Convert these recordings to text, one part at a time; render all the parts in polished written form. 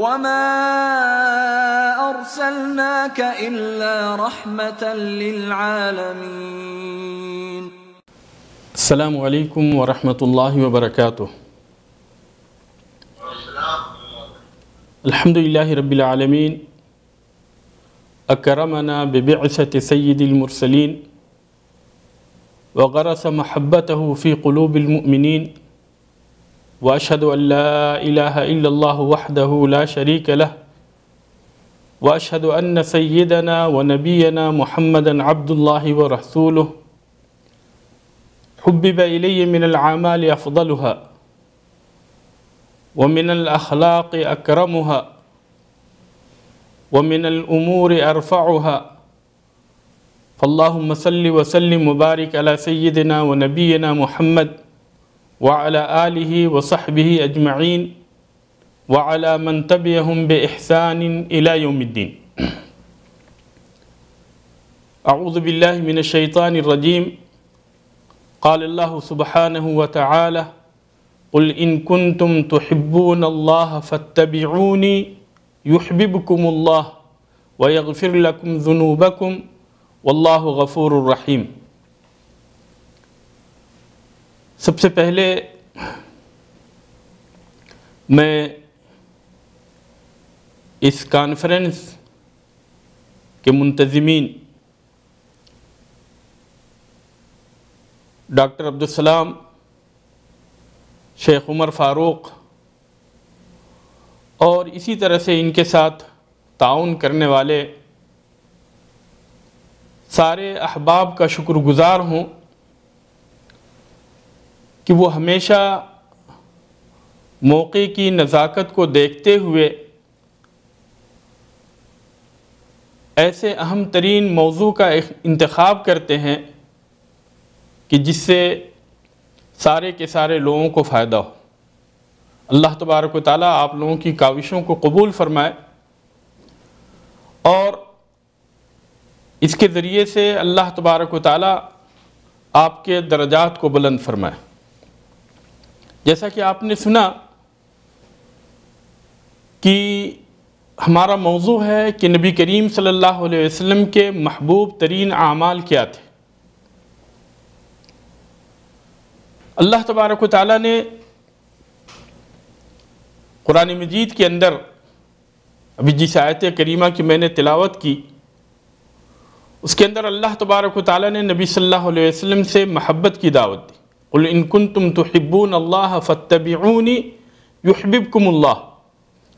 وما أرسلناك إلا رحمة للعالمين. السلام علیکم ورحمۃ اللہ وبرکاتہ. الحمدللہ رب العالمین اکرمنا ببعثة سید المرسلین وغرس محبته في قلوب المؤمنین واشهد ان لا الہ الا اللہ وحدہ لا شریک لہ واشهد ان سیدنا ونبینا محمدا عبد اللہ ورسولہ حبب الی من الاعمال افضلها ومن الاخلاق اکرمها ومن الامور ارفعها فاللہم صل وسلم وبارک علی سیدنا ونبینا محمد وعلى آلہ وصحبہ اجمعین وعلى من تبعهم بإحسان الى یوم الدین. اعوذ باللہ من الشیطان الرجیم. قال اللہ سبحانہ وتعالی قل ان کنتم تحبون اللہ فاتبعونی یحببکم اللہ ویغفر لکم ذنوبکم واللہ غفور الرحیم. سب سے پہلے میں اس کانفرنس کے منتظمین ڈاکٹر عبدالسلام، شیخ عمر فاروق اور اسی طرح سے ان کے ساتھ تعاون کرنے والے سارے احباب کا شکر گزار ہوں کہ وہ ہمیشہ موقع کی نزاکت کو دیکھتے ہوئے ایسے اہم ترین موضوع کا انتخاب کرتے ہیں کہ جس سے سارے کے سارے لوگوں کو فائدہ ہو. اللہ تبارک و تعالیٰ آپ لوگوں کی کاوشوں کو قبول فرمائے اور اس کے ذریعے سے اللہ تبارک و تعالیٰ آپ کے درجات کو بلند فرمائے. جیسا کہ آپ نے سنا کہ ہمارا موضوع ہے کہ نبی کریم صلی اللہ علیہ وسلم کے محبوب ترین اعمال کیا تھے. اللہ تبارک و تعالیٰ نے قرآن مجید کے اندر ابھی جس آیت کریمہ کی میں نے تلاوت کی اس کے اندر اللہ تبارک و تعالیٰ نے نبی صلی اللہ علیہ وسلم سے محبت کی دعوت دی. قل ان کنتم تحبون اللہ فاتبعونی یحببکم اللہ.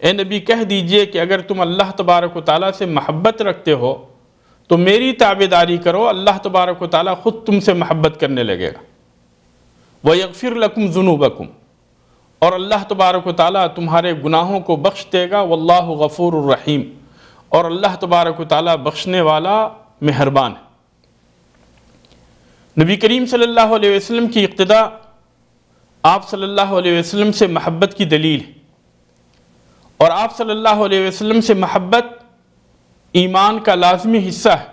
اے نبی کہہ دیجئے کہ اگر تم اللہ تبارک و تعالیٰ سے محبت رکھتے ہو تو میری تابعداری کرو، اللہ تبارک و تعالیٰ خود تم سے محبت کرنے لگے گا. وَيَغْفِرْ لَكُمْ ذُنُوبَكُمْ، اور اللہ تبارک و تعالیٰ تمہارے گناہوں کو بخش دے گا. واللہ غفور الرحیم، اور اللہ تبارک و تعالیٰ بخشنے والا مہربان ہے. نبی کریم صلی اللہ علیہ وسلم کی اقتداء آپ صلی اللہ علیہ وسلم سے محبت کی دلیل ہے، اور آپ صلی اللہ علیہ وسلم سے محبت ایمان کا لازمی حصہ ہے.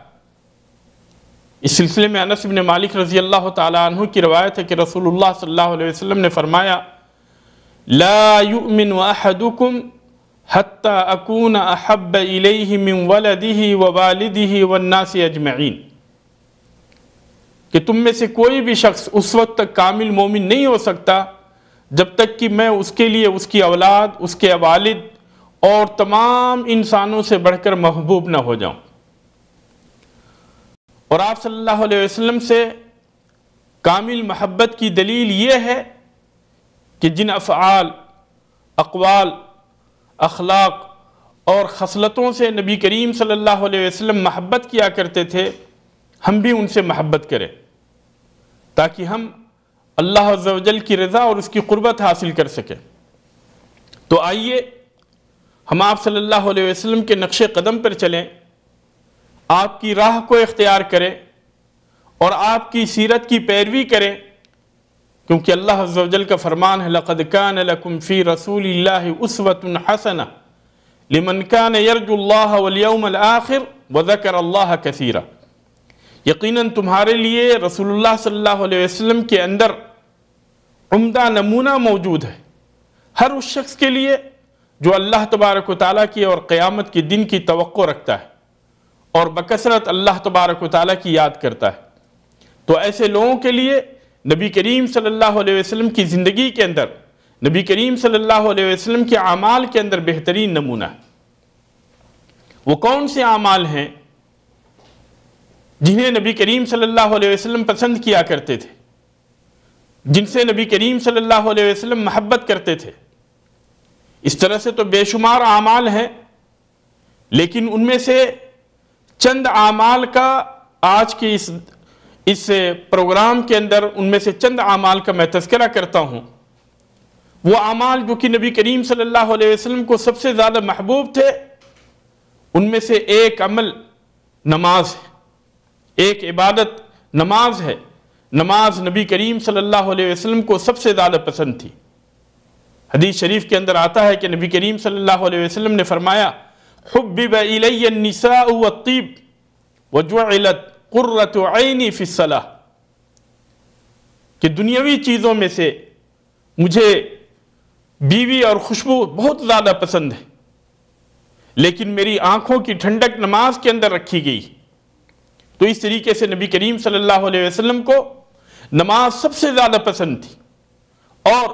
اس سلسلے میں انس بن مالک رضی اللہ تعالیٰ عنہ کی روایت ہے کہ رسول اللہ صلی اللہ علیہ وسلم نے فرمایا لا یؤمن احدکم حتی اکون احب الیہ من ولدہ ووالدہ والناس اجمعین، کہ تم میں سے کوئی بھی شخص اس وقت تک کامل مومن نہیں ہو سکتا جب تک کہ میں اس کے لیے اس کی اولاد، اس کے والد اور تمام انسانوں سے بڑھ کر محبوب نہ ہو جاؤں. اور آپ صلی اللہ علیہ وسلم سے کامل محبت کی دلیل یہ ہے کہ جن افعال، اقوال، اخلاق اور خصلتوں سے نبی کریم صلی اللہ علیہ وسلم محبت کیا کرتے تھے ہم بھی ان سے محبت کریں تاکہ ہم اللہ عز و جل کی رضا اور اس کی قربت حاصل کر سکیں. تو آئیے ہم آپ صلی اللہ علیہ وسلم کے نقش قدم پر چلیں، آپ کی راہ کو اختیار کریں اور آپ کی سیرت کی پیروی کریں، کیونکہ اللہ عز و جل کا فرمان ہے لَقَدْ كَانَ لَكُمْ فِي رَسُولِ اللَّهِ أُسْوَةٌ حَسَنَةٌ لِمَنْ كَانَ يَرْجُو اللَّهَ وَالْيَوْمَ الْآخِرَ وَذَكَرَ اللَّهَ كَثِيرًا. یقیناً تمہارے لیے رسول اللہ صلی اللہ علیہ وسلم کے اندر عمدہ نمونہ موجود ہے، ہر اس شخص کے لیے جو اللہ تبارک و تعالیٰ کی اور قیامت کے دن کی توقع رکھتا ہے اور بکثرت اللہ تبارک و تعالیٰ کی یاد کرتا ہے، تو ایسے لوگوں کے لیے نبی کریم صلی اللہ علیہ وسلم کی زندگی کے اندر، نبی کریم صلی اللہ علیہ وسلم کے اعمال کے اندر بہترین نمونہ ہے۔ وہ کون سے اعمال ہیں جنہیں نبی کریم صلی اللہ علیہ وسلم پسند کیا کرتے تھے، جن سے نبی کریم صلی اللہ علیہ وسلم محبت کرتے تھے؟ اس طرح سے تو بے شمار اعمال ہیں، لیکن ان میں سے چند اعمال کا آج کے اس پروگرام کے اندر ان میں سے چند اعمال کا میں تذکرہ کرتا ہوں۔ وہ اعمال جو کہ نبی کریم صلی اللہ علیہ وسلم کو سب سے زیادہ محبوب تھے، ان میں سے ایک عمل نماز ہے، ایک عبادت نماز ہے۔ نماز نبی کریم صلی اللہ علیہ وسلم کو سب سے زیادہ پسند تھی۔ حدیث شریف کے اندر آتا ہے کہ نبی کریم صلی اللہ علیہ وسلم نے فرمایا، حبب الی النساء والطیب وجعلت قرۃ عینی فی الصلاۃ، کہ دنیاوی چیزوں میں سے مجھے بیوی اور خوشبو بہت زیادہ پسند ہے، لیکن میری آنکھوں کی ٹھنڈک نماز کے اندر رکھی گئی۔ تو اس طریقے سے نبی کریم صلی اللہ علیہ وسلم کو نماز سب سے زیادہ پسند تھی، اور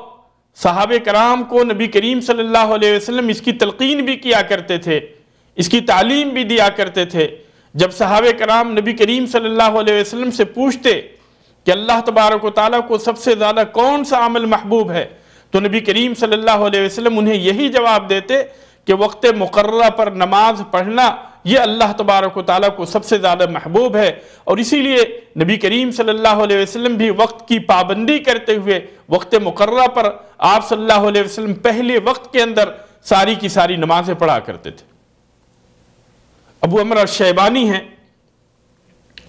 صحابہ کرام کو نبی کریم صلی اللہ علیہ وسلم اس کی تلقین بھی کیا کرتے تھے، اس کی تعلیم بھی دیا کرتے تھے۔ جب صحابہ کرام نبی کریم صلی اللہ علیہ وسلم سے پوچھتے کہ اللہ تبارک و تعالیٰ کو سب سے زیادہ کون سا عمل محبوب ہے، تو نبی کریم صلی اللہ علیہ وسلم انہیں یہی جواب دیتے کہ وقت مقررہ پر نماز پڑھنا یہ اللہ تبارک و تعالیٰ کو سب سے زیادہ محبوب ہے۔ اور اسی لیے نبی کریم صلی اللہ علیہ وسلم بھی وقت کی پابندی کرتے ہوئے وقت مقررہ پر آپ صلی اللہ علیہ وسلم پہلے وقت کے اندر ساری کی ساری نمازیں پڑھا کرتے تھے۔ ابو عمر الشیبانی ہیں،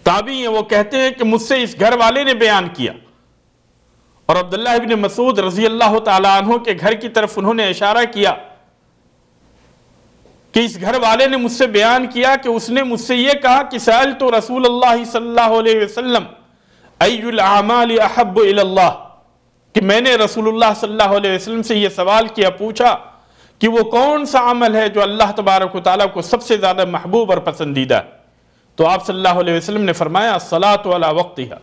تابعی ہیں، وہ کہتے ہیں کہ مجھ سے اس گھر والے نے بیان کیا، اور عبداللہ ابن مسعود رضی اللہ تعالیٰ عنہ کے گھر کی طرف انہوں نے اشارہ کیا کہ اس گھر والے نے مجھ سے بیان کیا کہ اس نے مجھ سے یہ کہا کہ سألت رسول اللہ صلی اللہ علیہ وسلم ای الاعمال احب الی اللہ، کہ میں نے رسول اللہ صلی اللہ علیہ وسلم سے یہ سوال کیا، پوچھا کہ وہ کون سا عمل ہے جو اللہ تبارک و تعالیٰ کو سب سے زیادہ محبوب اور پسندیدہ ہے؟ تو آپ صلی اللہ علیہ وسلم نے فرمایا الصلاۃ علی وقتہا،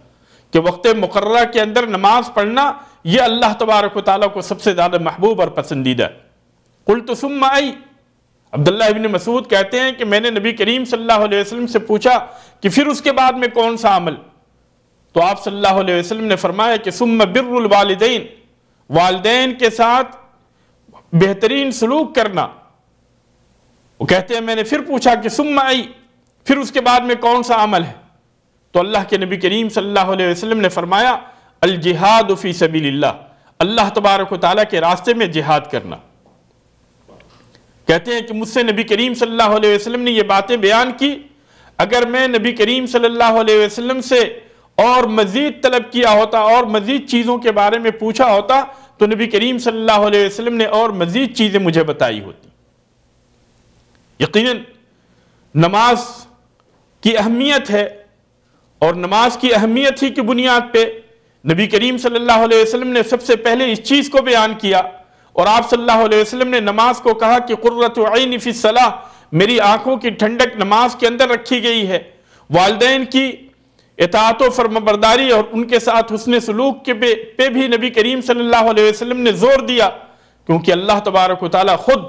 کہ وقت مقررہ کے اندر نماز پڑھنا یہ اللہ تبارک و تعالیٰ کو سب سے زیادہ محبوب اور پسندیدہ ہے۔ قلت ثم ای، عبداللہ ابن مسعود کہتے ہیں کہ میں نے نبی کریم صلی اللہ علیہ وسلم سے پوچھا کہ پھر اس کے بعد میں کون سا عمل؟ تو آپ صلی اللہ علیہ وسلم نے فرمایا کہ ثم بر الوالدین، والدین کے ساتھ بہترین سلوک کرنا۔ وہ کہتے ہیں میں نے پھر پوچھا کہ ثم ای، پھر اس کے بعد میں کون سا عمل ہے؟ تو اللہ کے نبی کریم صلی اللہ علیہ وسلم نے فرمایا الجہاد فی سبیل اللہ، اللہ تبارک و تعالیٰ کے راستے میں جہاد کرنا۔ کہتے ہیں کہ مجھ سے نبی کریم صلی اللہ علیہ وسلم نے یہ باتیں بیان کی، اگر میں نبی کریم صلی اللہ علیہ وسلم سے اور مزید طلب کیا ہوتا اور مزید چیزوں کے بارے میں پوچھا ہوتا تو نبی کریم صلی اللہ علیہ وسلم نے اور مزید چیزیں مجھے بتائی ہوتی۔ یقیناً نماز کی اہمیت ہے، اور نماز کی اہمیت ہی کی بنیاد پہ نبی کریم صلی اللہ علیہ وسلم نے سب سے پہلے اس چیز کو بیان کیا، اور آپ صلی اللہ علیہ وسلم نے نماز کو کہا کہ قرۃ عینی فی الصلاۃ، میری آنکھوں کی ٹھنڈک نماز کے اندر رکھی گئی ہے۔ والدین کی اطاعت و فرمانبرداری اور ان کے ساتھ حسن سلوک کے پہ بھی نبی کریم صلی اللہ علیہ وسلم نے زور دیا، کیونکہ اللہ تبارک و تعالیٰ خود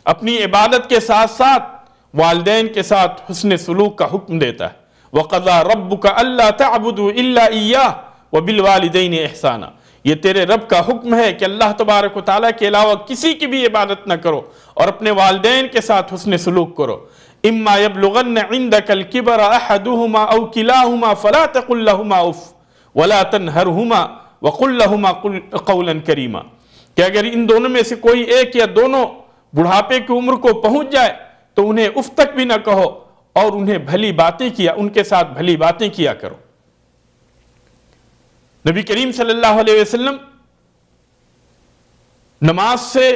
اپنی عبادت کے ساتھ ساتھ والدین کے ساتھ حسن سلوک کا حکم دیتا ہے۔ وَقَضَى رَبُّكَ أَلَّا تَعْبُدُوا إِلَّا إِيَّاهُ وَبِالْوَالِدَيْنِ إِحْسَانًا، یہ تیرے رب کا حکم ہے کہ اللہ تبارک و تعالیٰ کے علاوہ کسی کی بھی عبادت نہ کرو، اور اپنے والدین کے ساتھ حسن سلوک کرو۔ اما يبلغن عندك الكبر احدهما او كلاهما فلا تقل لهما اف ولا تنهرهما وقل لهما قولا كريما، کہ اگر ان دونوں میں سے کوئی ایک یا دونوں بڑھاپے کی عمر کو پہنچ جائے تو انہیں اف تک بھی نہ کہو، اور انہیں بھلی باتیں کیا، ان کے ساتھ بھلی باتیں کیا کرو۔ نبی کریم صلی اللہ علیہ وسلم نماز سے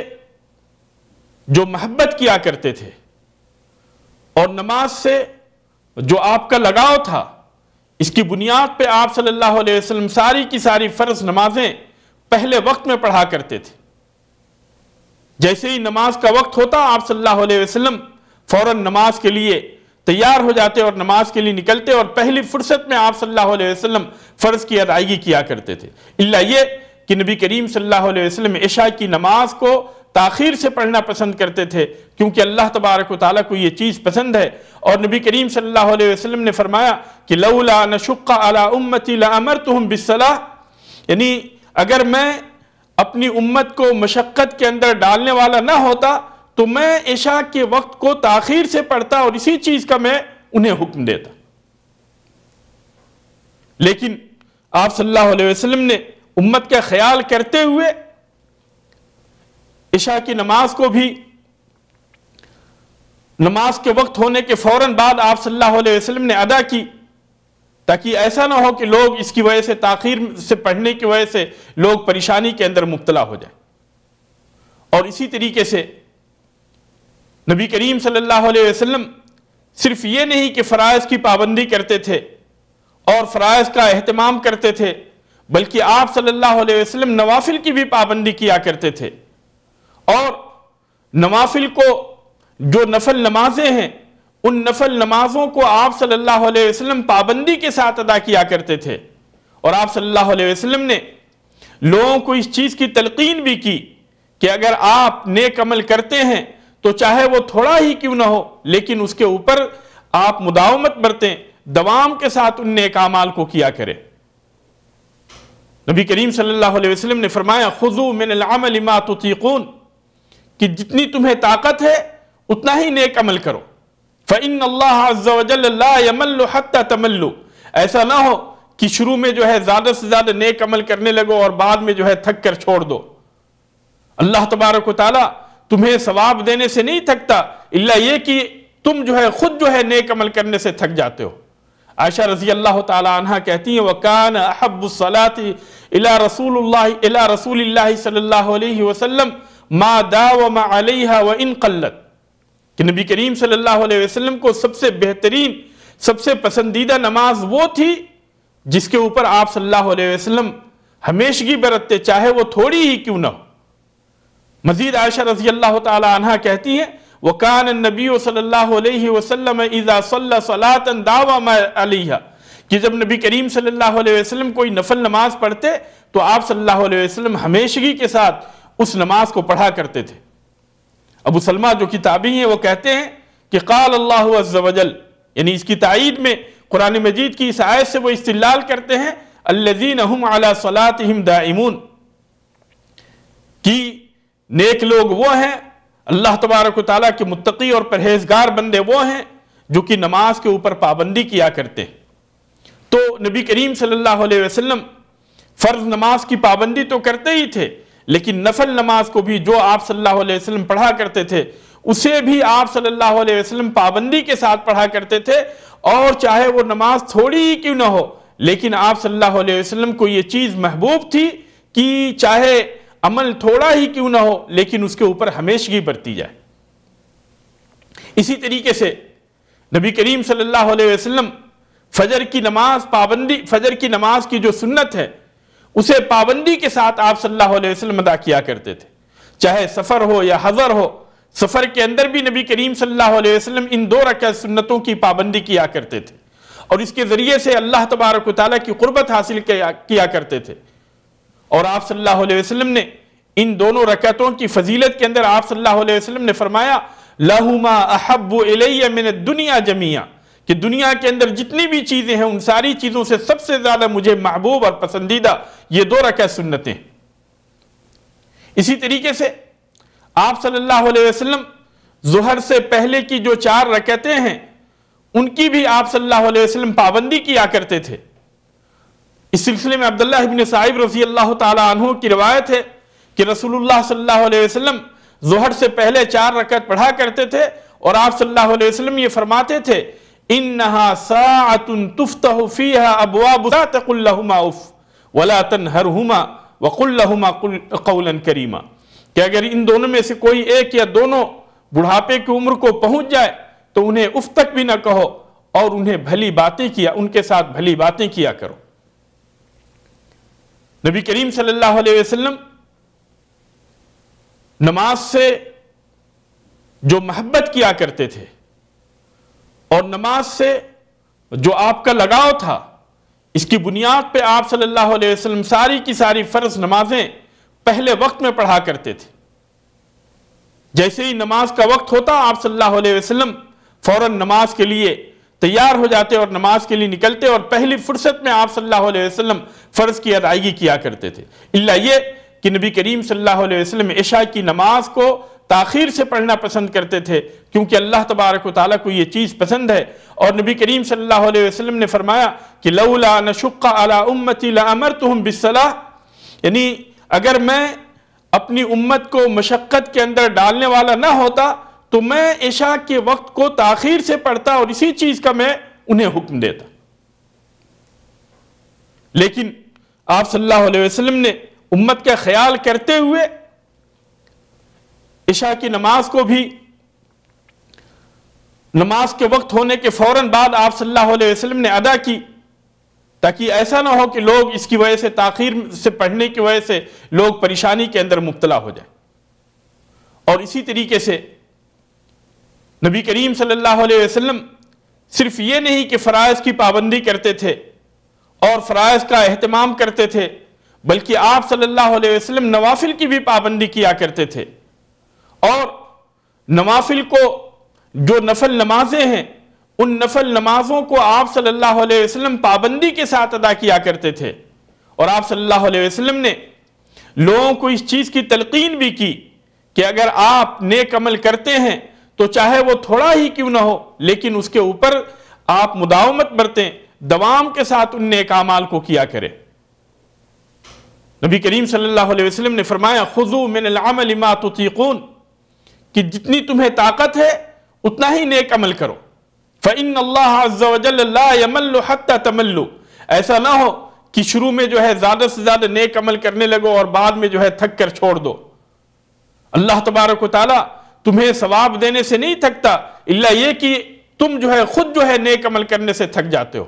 جو محبت کیا کرتے تھے اور نماز سے جو آپ کا لگاؤ تھا، اس کی بنیاد پہ آپ صلی اللہ علیہ وسلم ساری کی ساری فرض نمازیں پہلے وقت میں پڑھا کرتے تھے۔ جیسے ہی نماز کا وقت ہوتا آپ صلی اللہ علیہ وسلم فوراً نماز کے لیے تیار ہو جاتے اور نماز کے لیے نکلتے، اور پہلی فرصت میں آپ صلی اللہ علیہ وسلم فرض کی ادائیگی کیا کرتے تھے، الا یہ کہ نبی کریم صلی اللہ علیہ وسلم عشاء کی نماز کو تاخیر سے پڑھنا پسند کرتے تھے، کیونکہ اللہ تبارک و تعالیٰ کو یہ چیز پسند ہے۔ اور نبی کریم صلی اللہ علیہ وسلم نے فرمایا کہ لولا نشق علی امتی لامرتهم بالصلاۃ، یعنی اگر میں اپنی امت کو مشقت کے اندر ڈالنے والا نہ ہوتا تو میں عشاء کے وقت کو تاخیر سے پڑھتا اور اسی چیز کا میں انہیں حکم دیتا۔ لیکن آپ صلی اللہ علیہ وسلم نے امت کا خیال کرتے ہوئے عشاء کی نماز کو بھی نماز کے وقت ہونے کے فوراً بعد آپ صلی اللہ علیہ وسلم نے ادا کی، تاکہ ایسا نہ ہو کہ لوگ اس کی وجہ سے تاخیر سے پڑھنے کی وجہ سے لوگ پریشانی کے اندر مبتلا ہو جائیں۔ اور اسی طریقے سے نبی کریم صلی اللہ علیہ وسلم صرف یہ نہیں کہ فرائض کی پابندی کرتے تھے اور فرائض کا اہتمام کرتے تھے، بلکہ آپ صلی اللہ علیہ وسلم نوافل کی بھی پابندی کیا کرتے تھے، اور نوافل کو جو نفل نمازیں ہیں ان نفل نمازوں کو آپ صلی اللہ علیہ وسلم پابندی کے ساتھ ادا کیا کرتے تھے۔ اور آپ صلی اللہ علیہ وسلم نے لوگوں کو اس چیز کی تلقین بھی کی کہ اگر آپ نیک عمل کرتے ہیں تو چاہے وہ تھوڑا ہی کیوں نہ ہو لیکن اس کے اوپر آپ مداومت برتیں، دوام کے ساتھ ان نیک اعمال کو کیا کریں۔ نبی کریم صلی اللہ علیہ وسلم نے فرمایا خذوا من العمل ما تطیقون، کہ جتنی تمہیں طاقت ہے اتنا ہی نیک عمل کرو۔ فإن اللہ عز وجل لا يمل حتى تملوا، ایسا نہ ہو کہ شروع میں جو ہے زیادہ سے زیادہ نیک عمل کرنے لگو اور بعد میں جو ہے تھک کر چھوڑ دو۔ اللہ تبارک و تعالیٰ تمہیں ثواب دینے سے نہیں تھکتا، الا یہ کہ تم جو ہے خود جو ہے نیک عمل کرنے سے تھک جاتے ہو۔ عائشہ رضی اللہ تعالی عنہ کہتی ہیں وَكَانَ أَحَبُّ الصَّلَاةِ إِلَى رَسُولِ اللَّهِ صلی اللہ علیہ وسلم مَا دَاوَمَ عَلَيْهَا وَإِن قَلَّتْ، کہ نبی کریم صلی اللہ علیہ وسلم کو سب سے بہترین، سب سے پسندیدہ نماز وہ تھی جس کے اوپر آپ صلی اللہ علیہ وسلم ہمیشگی برتتے، چاہے وہ تھوڑی ہی کیوں نہ ہو۔ مزید عائشہ رضی اللہ تعالی عنہ کہتی ہیں وَكَانَ النَّبِيُّ صلی اللہ علیہ وسلم اِذَا صَلَّى صَلَاةً دَاوَمَ عَلَيْهَا، کہ جب نبی کریم صلی اللہ علیہ وسلم کوئی نفل نماز پڑھتے تو آپ صلی اللہ علیہ وسلم ہمیشگی کے ساتھ اس نماز کو پڑھا کرتے تھے۔ ابو سلمہ جو کتابی ہیں وہ کہتے ہیں کہ قال اللہ عز وجل، یعنی اس کی تائید میں قرآن مجید کی اس آیت سے وہ استدلال کرتے ہیں الذین ہم علی صلاتہم دائمون، کہ نیک لوگ وہ ہیں، اللہ تبارک و تعالیٰ کے متقی اور پرہیزگار بندے وہ ہیں جو کہ نماز کے اوپر پابندی کیا کرتے ہیں۔ تو نبی کریم صلی اللہ علیہ وسلم فرض نماز کی پابندی تو کرتے ہی تھے، لیکن نفل نماز کو بھی جو آپ صلی اللہ علیہ وسلم پڑھا کرتے تھے اسے بھی آپ صلی اللہ علیہ وسلم پابندی کے ساتھ پڑھا کرتے تھے، اور چاہے وہ نماز تھوڑی ہی کیوں نہ ہو لیکن آپ صلی اللہ علیہ وسلم کو یہ چیز محبوب تھی کہ چاہے عمل تھوڑا ہی کیوں نہ ہو لیکن اس کے اوپر ہمیشگی برتی جائے۔ اسی طریقے سے نبی کریم صلی اللہ علیہ وسلم فجر کی نماز کی جو سنت ہے اسے پابندی کے ساتھ آپ صلی اللہ علیہ وسلم ادا کیا کرتے تھے، چاہے سفر ہو یا حضر ہو۔ سفر کے اندر بھی نبی کریم صلی اللہ علیہ وسلم ان 2 رکعت سنتوں کی پابندی کیا کرتے تھے، اور اس کے ذریعے سے اللہ تبارک و تعالیٰ کی قربت حاصل کیا کرتے تھے۔ اور آپ صلی اللہ علیہ وسلم نے ان دونوں رکعتوں کی فضیلت کے اندر آپ صلی اللہ علیہ وسلم نے فرمایا لَهُمَا أَحَبُّ إِلَيَّ مِنَ الدُّنْيَا جَمِيعًا، کہ دنیا کے اندر جتنی بھی چیزیں ہیں ان ساری چیزوں سے سب سے زیادہ مجھے محبوب اور پسندیدہ یہ 2 رکعت سنتیں۔ اسی طریقے سے آپ صلی اللہ علیہ وسلم ظہر سے پہلے کی جو 4 رکعتیں ہیں ان کی بھی آپ صلی اللہ علیہ وسلم پابندی کیا کرتے تھے۔ اس سلسلے میں عبداللہ ابن صائب رضی اللہ تعالی عنہ کی روایت ہے کہ رسول اللہ صلی اللہ علیہ وسلم ظہر سے پہلے 4 رکعت پڑھا کرتے تھے، اور آپ صلی اللہ علیہ وسلم یہ فرماتے تھے انہا ساعت تفتح فیہا ابواب لا تقل لہما اف ولا تنہرہما وقل لہما قولا کریما، کہ اگر ان دونوں میں سے کوئی ایک یا دونوں بڑھاپے کی عمر کو پہنچ جائے تو انہیں اف تک بھی نہ کہو اور انہیں بھلی باتیں ان کے ساتھ بھلی باتیں کیا کرو۔ نبی کریم صلی اللہ علیہ وسلم نماز سے جو محبت کیا کرتے تھے اور نماز سے جو آپ کا لگاؤ تھا، اس کی بنیاد پہ آپ صلی اللہ علیہ وسلم ساری کی ساری فرض نمازیں پہلے وقت میں پڑھا کرتے تھے۔ جیسے ہی نماز کا وقت ہوتا آپ صلی اللہ علیہ وسلم فوراً نماز کے لیے تیار ہو جاتے اور نماز کے لیے نکلتے، اور پہلی فرصت میں آپ صلی اللہ علیہ وسلم فرض کی ادائیگی کیا کرتے تھے، الا یہ کہ نبی کریم صلی اللہ علیہ وسلم عشاء کی نماز کو تاخیر سے پڑھنا پسند کرتے تھے، کیونکہ اللہ تبارک و تعالیٰ کو یہ چیز پسند ہے۔ اور نبی کریم صلی اللہ علیہ وسلم نے فرمایا کہ لولا نشق علی امتی لامرتهم بالصلاۃ، یعنی اگر میں اپنی امت کو مشقت کے اندر ڈالنے والا نہ ہوتا تو میں عشاء کے وقت کو تاخیر سے پڑھتا اور اسی چیز کا میں انہیں حکم دیتا۔ لیکن آپ صلی اللہ علیہ وسلم نے امت کا خیال کرتے ہوئے عشاء کی نماز کو بھی نماز کے وقت ہونے کے فوراً بعد آپ صلی اللہ علیہ وسلم نے ادا کی، تاکہ ایسا نہ ہو کہ لوگ اس کی وجہ سے تاخیر سے پڑھنے کی وجہ سے لوگ پریشانی کے اندر مبتلا ہو جائیں۔ اور اسی طریقے سے نبی کریم صلی اللہ علیہ وسلم صرف یہ نہیں کہ فرائض کی پابندی کرتے تھے اور فرائض کا اہتمام کرتے تھے، بلکہ آپ صلی اللہ علیہ وسلم نوافل کی بھی پابندی کیا کرتے تھے، اور نوافل کو جو نفل نمازیں ہیں ان نفل نمازوں کو آپ صلی اللہ علیہ وسلم پابندی کے ساتھ ادا کیا کرتے تھے۔ اور آپ صلی اللہ علیہ وسلم نے لوگوں کو اس چیز کی تلقین بھی کی کہ اگر آپ نیک عمل کرتے ہیں تو چاہے وہ تھوڑا ہی کیوں نہ ہو لیکن اس کے اوپر آپ مداومت برتیں، دوام کے ساتھ ان نیک اعمال کو کیا کریں۔ نبی کریم صلی اللہ علیہ وسلم نے فرمایا خذوا من العمل ما تطیقون، کہ جتنی تمہیں طاقت ہے اتنا ہی نیک عمل کرو۔ فإن اللہ عز وجل لا يمل حتى تملوا، ایسا نہ ہو کہ شروع میں جو ہے زیادہ سے زیادہ نیک عمل کرنے لگو اور بعد میں جو ہے تھک کر چھوڑ دو۔ اللہ تبارک و تعالیٰ تمہیں ثواب دینے سے نہیں تھکتا، الا یہ کہ تم جو ہے خود جو ہے نیک عمل کرنے سے تھک جاتے ہو۔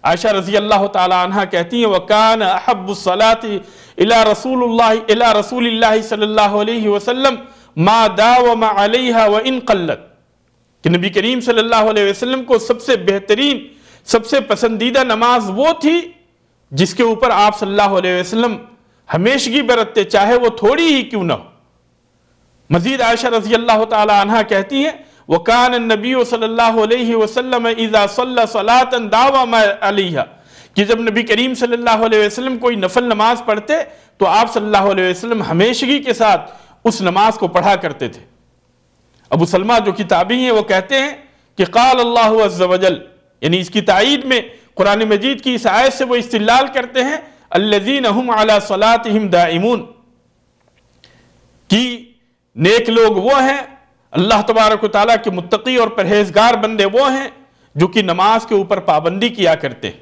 عائشہ رضی اللہ تعالی عنہ کہتی ہیں وَكَانَ أَحَبُّ الصَّلَاةِ إِلَى رَسُولِ اللَّهِ صلی اللہ علیہ وسلم مَا دَاوَمَ عَلَيْهَا وَإِن قَلَّتْ، کہ نبی کریم صلی اللہ علیہ وسلم کو سب سے بہترین سب سے پسندیدہ نماز وہ تھی جس کے اوپر آپ صلی اللہ علیہ وسلم ہمیشگی برتتے، چاہے وہ تھوڑی ہی کیوں نہ ہو۔ مزید عائشہ رضی اللہ تعالی عنہ کہتی ہیں وَكَانَ النَّبِيُّ صلی اللہ علیہ وسلم اذا صلی صلاة داوم علیہا، کہ جب نبی کریم صلی اللہ علیہ وسلم کوئی نفل نماز پڑھتے تو آپ صلی اللہ علیہ وسلم ہمیشگی کے ساتھ اس نماز کو پڑھا کرتے تھے۔ ابو سلمہ جو کتابی ہیں وہ کہتے ہیں کہ قال اللہ عز وجل، یعنی اس کی تائید میں قرآن مجید کی اس آیت سے وہ استدلال کرتے ہیں الذین هم علی صلاتهم دائمون، کہ نیک لوگ وہ ہیں، اللہ تبارک و تعالیٰ کے متقی اور پرہیزگار بندے وہ ہیں جو کہ نماز کے اوپر پابندی کیا کرتے ہیں۔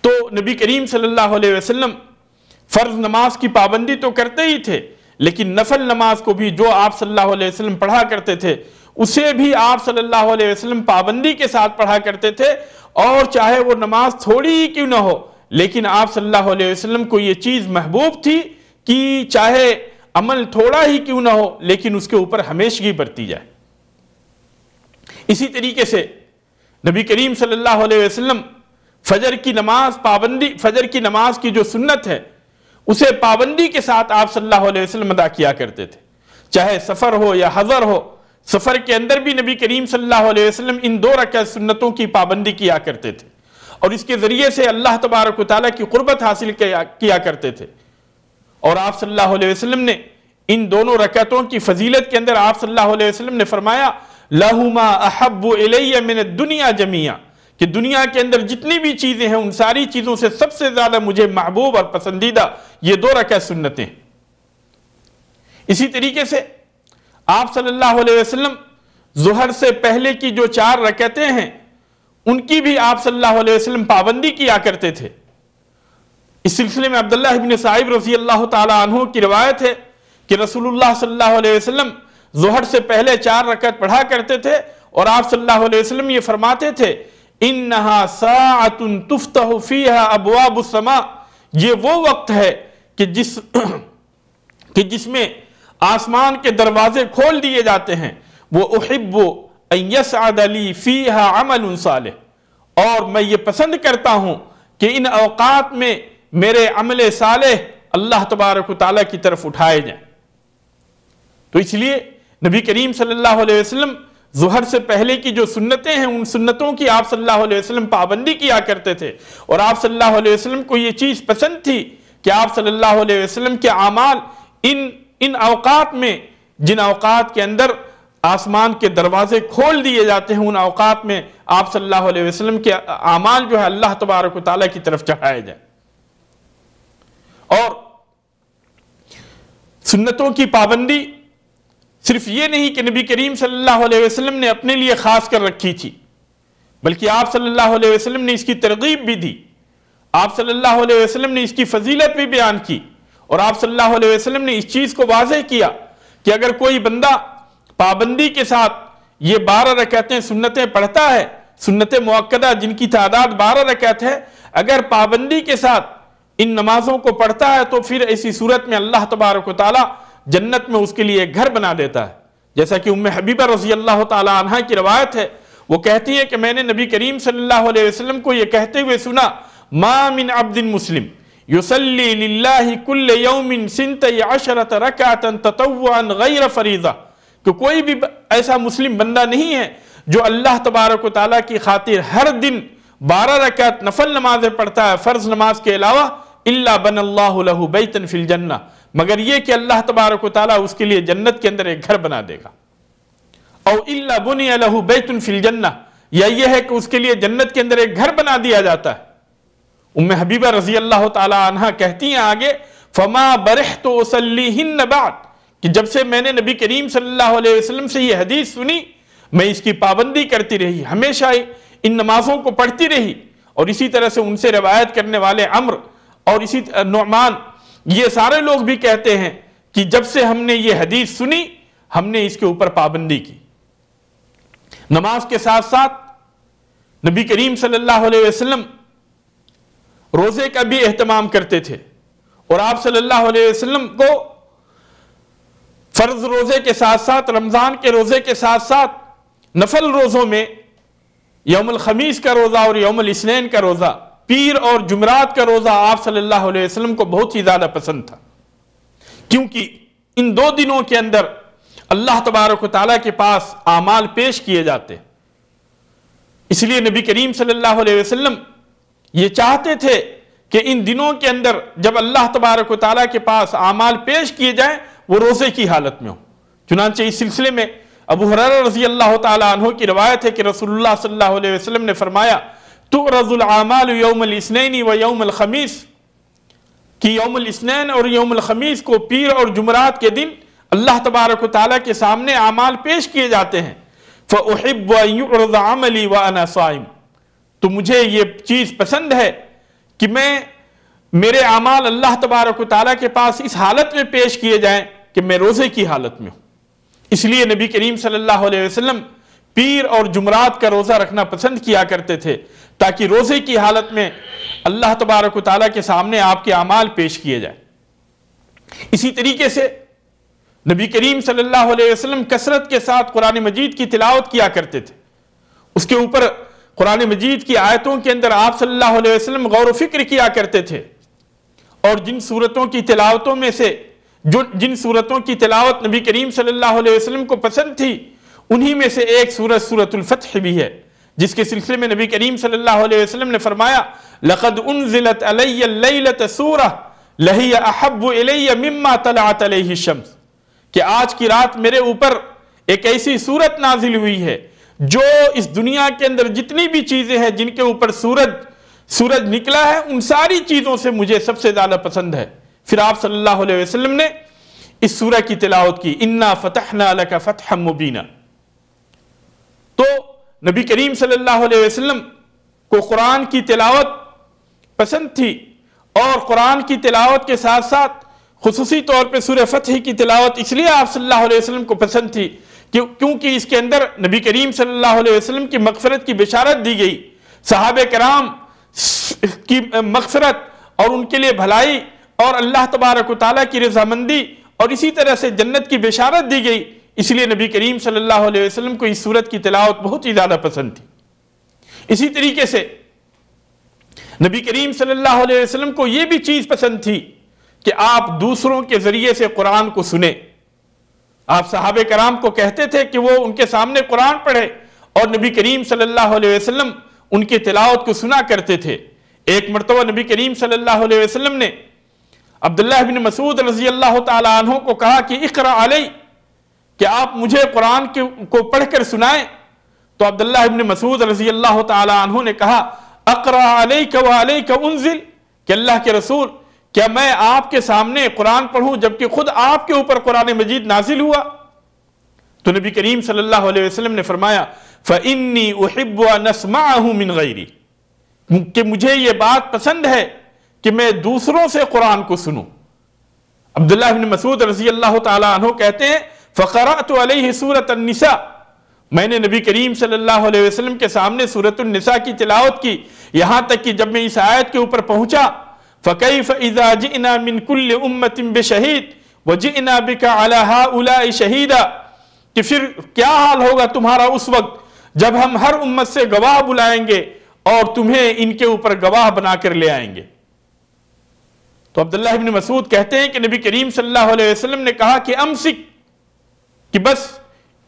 تو نبی کریم صلی اللہ علیہ وسلم فرض نماز کی پابندی تو کرتے ہی تھے، لیکن نفل نماز کو بھی جو آپ صلی اللہ علیہ وسلم پڑھا کرتے تھے اسے بھی آپ صلی اللہ علیہ وسلم پابندی کے ساتھ پڑھا کرتے تھے، اور چاہے وہ نماز تھوڑی ہی کیوں نہ ہو لیکن آپ صلی اللہ علیہ وسلم کو یہ چیز محبوب تھی کہ چاہے عمل تھوڑا ہی کیوں نہ ہو لیکن اس کے اوپر ہمیشگی برتی جائے۔ اسی طریقے سے نبی کریم صلی اللہ علیہ وسلم فجر کی نماز کی جو سنت ہے اسے پابندی کے ساتھ آپ صلی اللہ علیہ وسلم ادا کیا کرتے تھے، چاہے سفر ہو یا حضر ہو۔ سفر کے اندر بھی نبی کریم صلی اللہ علیہ وسلم ان 2 رکعت سنتوں کی پابندی کیا کرتے تھے، اور اس کے ذریعے سے اللہ تبارک و تعالیٰ کی قربت حاصل کیا کرتے تھے۔ اور آپ صلی اللہ علیہ وسلم نے ان دونوں رکعتوں کی فضیلت کے اندر آپ صلی اللہ علیہ وسلم نے فرمایا لَهُمَا أَحَبُّ إِلَيَّ مِنَ الدُّنْيَا جَمِيعًا، کہ دنیا کے اندر جتنی بھی چیزیں ہیں ان ساری چیزوں سے سب سے زیادہ مجھے محبوب اور پسندیدہ یہ 2 رکعت سنتیں۔ اسی طریقے سے آپ صلی اللہ علیہ وسلم ظہر سے پہلے کی جو 4 رکعتیں ہیں ان کی بھی آپ صلی اللہ علیہ وسلم پابندی کیا کرتے تھے۔ اس سلسلے میں عبداللہ ابن صائب رضی اللہ تعالی عنہ کی روایت ہے کہ رسول اللہ صلی اللہ علیہ وسلم ظہر سے پہلے 4 رکعت پڑھا کرتے تھے، اور آپ صلی اللہ علیہ وسلم یہ فرماتے تھے انہا ساعت تفتح فیہا ابواب السماء، یہ وہ وقت ہے کہ جس میں آسمان کے دروازے کھول دیے جاتے ہیں. وہ احب ان یسعد لی فیہا عمل صالح، اور میں یہ پسند کرتا ہوں کہ ان اوقات میں میرے عمل صالح اللہ تبارک و تعالیٰ کی طرف اٹھائے جائیں. تو اس لیے نبی کریم صلی اللہ علیہ وسلم ظہر سے پہلے کی جو سنتیں ہیں ان سنتوں کی آپ صلی اللہ علیہ وسلم پابندی کیا کرتے تھے، اور آپ صلی اللہ علیہ وسلم کو یہ چیز پسند تھی کہ آپ صلی اللہ علیہ وسلم کے اعمال ان اوقات میں، جن اوقات کے اندر آسمان کے دروازے کھول دیے جاتے ہیں، ان اوقات میں آپ صلی اللہ علیہ وسلم کے اعمال جو ہے اللہ تبارک و تعالیٰ کی طرف چڑھائے جائیں. اور سنتوں کی پابندی صرف یہ نہیں کہ نبی کریم صلی اللہ علیہ وسلم نے اپنے لیے خاص کر رکھی تھی، بلکہ آپ صلی اللہ علیہ وسلم نے اس کی ترغیب بھی دی. آپ صلی اللہ علیہ وسلم نے اس کی فضیلت بھی بیان کی، اور آپ صلی اللہ علیہ وسلم نے اس چیز کو واضح کیا کہ اگر کوئی بندہ پابندی کے ساتھ یہ 12 رکعتیں سنتیں پڑھتا ہے، سنت مؤکدہ جن کی تعداد 12 رکعت ہے، اگر پابندی کے ساتھ ان نمازوں کو پڑھتا ہے تو پھر ایسی صورت میں اللہ تبارک و تعالیٰ جنت میں اس کے لیے ایک گھر بنا دیتا ہے. جیسا کہ ام حبیبہ رضی اللہ تعالیٰ عنہ کی روایت ہے، وہ کہتی ہے کہ میں نے نبی کریم صلی اللہ علیہ وسلم کو یہ کہتے ہوئے سنا، ما من عبد مسلم یصلی للہ کل یوم 12 رکعۃ تطوعا غیر فریضہ، کہ کوئی بھی ایسا مسلم بندہ نہیں ہے جو اللہ تبارک و تعالیٰ کی خاطر ہر دن 12 رکعت نفل نمازیں پڑھتا ہے فرض نماز کے علاوہ، الا بن اللہ لہ بیتا فی الجنہ، مگر یہ کہ اللہ تبارک و تعالیٰ اس کے لیے جنت کے اندر ایک گھر بنا دے گا. او الا بنی لہ بیت فی الجنہ، یا یہ ہے کہ اس کے لیے جنت کے اندر ایک گھر بنا دیا جاتا ہے. ام حبیبہ رضی اللہ تعالی عنہ کہتی ہیں آگے، فما برحت اصلیہن بعد، کہ جب سے میں نے نبی کریم صلی اللہ علیہ وسلم سے یہ حدیث سنی میں اس کی پابندی کرتی رہی، ہمیشہ ان نمازوں کو پڑھتی رہی. اور اسی طرح سے ان سے روایت کرنے والے عمر اور اسی نعمان، یہ سارے لوگ بھی کہتے ہیں کہ جب سے ہم نے یہ حدیث سنی ہم نے اس کے اوپر پابندی کی. نماز کے ساتھ ساتھ نبی کریم صلی اللہ علیہ وسلم روزے کا بھی اہتمام کرتے تھے، اور آپ صلی اللہ علیہ وسلم کو فرض روزے کے ساتھ ساتھ، رمضان کے روزے کے ساتھ ساتھ نفل روزوں میں یوم الخمیس کا روزہ اور یوم الاثنین کا روزہ، پیر اور جمعرات کا روزہ آپ صلی اللہ علیہ وسلم کو بہت ہی زیادہ پسند تھا، کیونکہ ان 2 دنوں کے اندر اللہ تبارک و تعالیٰ کے پاس اعمال پیش کیے جاتے. اس لیے نبی کریم صلی اللہ علیہ وسلم یہ چاہتے تھے کہ ان دنوں کے اندر جب اللہ تبارک و تعالیٰ کے پاس اعمال پیش کیے جائیں وہ روزے کی حالت میں ہوں. چنانچہ اس سلسلے میں ابو ہریرہ رضی اللہ تعالیٰ عنہ کی روایت ہے کہ رسول اللہ صلی اللہ علیہ وسلم نے فرمایا، تعرض الاعمال یوم الاثنین و یوم الخمیس، کہ یوم الاثنین اور یوم الخمیس کو، پیر اور جمعرات کے دن اللہ تبارک و تعالیٰ کے سامنے اعمال پیش کیے جاتے ہیں. فأحب ان يعرض عملی وانا صائم، تو مجھے یہ چیز پسند ہے کہ میرے اعمال اللہ تبارک و تعالیٰ کے پاس اس حالت میں پیش کیے جائیں کہ میں روزے کی حالت میں ہوں. اس لیے نبی کریم صلی اللہ علیہ وسلم پیر اور جمعرات کا روزہ رکھنا پسند کیا کرتے تھے تاکہ روزے کی حالت میں اللہ تبارک و تعالیٰ کے سامنے آپ کے اعمال پیش کیے جائیں. اسی طریقے سے نبی کریم صلی اللہ علیہ وسلم کثرت کے ساتھ قرآن مجید کی تلاوت کیا کرتے تھے. اس کے اوپر قرآن مجید کی آیتوں کے اندر آپ صلی اللہ علیہ وسلم غور و فکر کیا کرتے تھے، اور جن صورتوں کی تلاوتوں میں سے جن صورتوں کی تلاوت نبی کریم صلی اللہ علیہ وسلم کو پسند تھی انہی میں سے ایک سورۃ الفتح بھی ہے، جس کے سلسلے میں نبی کریم صلی اللہ علیہ وسلم نے فرمایا، لقد انزلت علی اللیلۃ سورہ لہی احب الی مما طلعت علیہ الشمس، کہ آج کی رات میرے اوپر ایک ایسی سورت نازل ہوئی ہے جو اس دنیا کے اندر جتنی بھی چیزیں ہیں جن کے اوپر سورج نکلا ہے ان ساری چیزوں سے مجھے سب سے زیادہ پسند ہے. پھر آپ صلی اللہ علیہ وسلم نے اس سورہ کی تلاوت کی، انا فتحنا لک فتحا مبینا. تو نبی کریم صلی اللہ علیہ وسلم کو قرآن کی تلاوت پسند تھی، اور قرآن کی تلاوت کے ساتھ ساتھ خصوصی طور پہ سورہ فتح کی تلاوت اس لیے آپ صلی اللہ علیہ وسلم کو پسند تھی کیونکہ اس کے اندر نبی کریم صلی اللہ علیہ وسلم کی مغفرت کی بشارت دی گئی، صحابہ کرام کی مغفرت اور ان کے لیے بھلائی اور اللہ تبارک و تعالیٰ کی رضامندی اور اسی طرح سے جنت کی بشارت دی گئی، اس لیے نبی کریم صلی اللہ علیہ وسلم کو اس سورت کی تلاوت بہت ہی زیادہ پسند تھی۔ اسی طریقے سے نبی کریم صلی اللہ علیہ وسلم کو یہ بھی چیز پسند تھی کہ آپ دوسروں کے ذریعے سے قرآن کو سنیں۔ آپ صحابہ کرام کو کہتے تھے کہ وہ ان کے سامنے قرآن پڑھے اور نبی کریم صلی اللہ علیہ وسلم ان کی تلاوت کو سنا کرتے تھے۔ ایک مرتبہ نبی کریم صلی اللہ علیہ وسلم نے عبداللہ بن مسعود رضی اللہ تعالی عنہ کو کہا کہ اقرأ علی، کہ آپ مجھے قرآن کو پڑھ کر سنائیں۔ تو عبداللہ بن مسعود رضی اللہ تعالی عنہ نے کہا اقرأ علیک وعلیک انزل، کہ اللہ کے رسول کیا میں آپ کے سامنے قرآن پڑھوں جبکہ خود آپ کے اوپر قرآن مجید نازل ہوا؟ تو نبی کریم صلی اللہ علیہ وسلم نے فرمایا فإنی احب ان اسمعہ من غیری، کہ مجھے یہ بات پسند ہے کہ میں دوسروں سے قرآن کو سنوں۔ عبداللہ بن مسعود رضی اللہ تعالی عنہ کہتے ہیں فقرأت علیہ سورۃ النساء، میں نے نبی کریم صلی اللہ علیہ وسلم کے سامنے سورۃ النساء کی تلاوت کی، یہاں تک کہ جب میں اس آیت کے اوپر پہنچا فَكَيْفَ إِذَا جِئْنَا مِن كُلِّ أُمَّةٍ بِشَهِيدٍ وَجِئْنَا بِكَ عَلَى هَؤُلَاءِ شَهِيدًا، کہ پھر کیا حال ہوگا تمہارا اس وقت جب ہم ہر امت سے گواہ بلائیں گے اور تمہیں ان کے اوپر گواہ بنا کر لے آئیں گے۔ تو عبداللہ بن مسعود کہتے ہیں کہ نبی کریم صلی اللہ علیہ وسلم نے کہا کہ امسک، کہ بس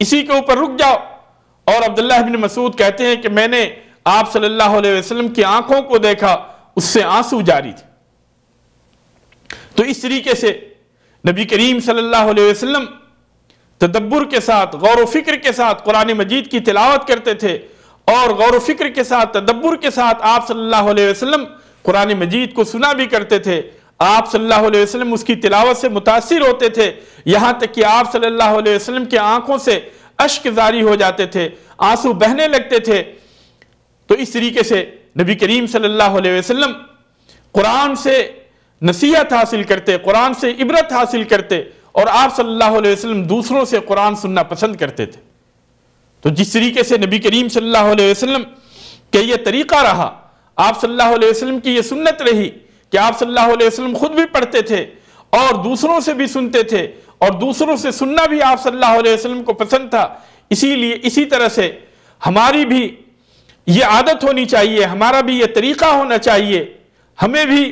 اسی کے اوپر رک جاؤ، اور عبداللہ بن مسعود کہتے ہیں کہ میں نے آپ صلی اللہ علیہ وسلم کی آنکھوں کو دیکھا، اس سے آنسو جاری تھے۔ تو اس طریقے سے نبی کریم صلی اللہ علیہ وسلم تدبر کے ساتھ، غور و فکر کے ساتھ قرآن مجید کی تلاوت کرتے تھے، اور غور و فکر کے ساتھ، تدبر کے ساتھ آپ صلی اللہ علیہ وسلم قرآن مجید کو سنا بھی کرتے تھے۔ آپ صلی اللہ علیہ وسلم اس کی تلاوت سے متاثر ہوتے تھے، یہاں تک کہ آپ صلی اللہ علیہ وسلم کی آنکھوں سے اشک جاری ہو جاتے تھے، آنسو بہنے لگتے تھے۔ تو اس طریقے سے نبی کریم صلی اللہ علیہ وسلم قرآن سے نصیحت حاصل کرتے، قرآن سے عبرت حاصل کرتے، اور آپ صلی اللہ علیہ وسلم دوسروں سے قرآن سننا پسند کرتے تھے۔ تو جس طریقے سے نبی کریم صلی اللہ علیہ وسلم کہ یہ طریقہ رہا، آپ صلی اللہ علیہ وسلم کی یہ سنت رہی کہ آپ صلی اللہ علیہ وسلم خود بھی پڑھتے تھے اور دوسروں سے بھی سنتے تھے، اور دوسروں سے سننا بھی آپ صلی اللہ علیہ وسلم کو پسند تھا۔ اسی طرح سے ہماری بھی یہ عادت ہونی چاہیے، ہمارا بھی یہ طریقہ ہونا چاہیے، ہمیں بھی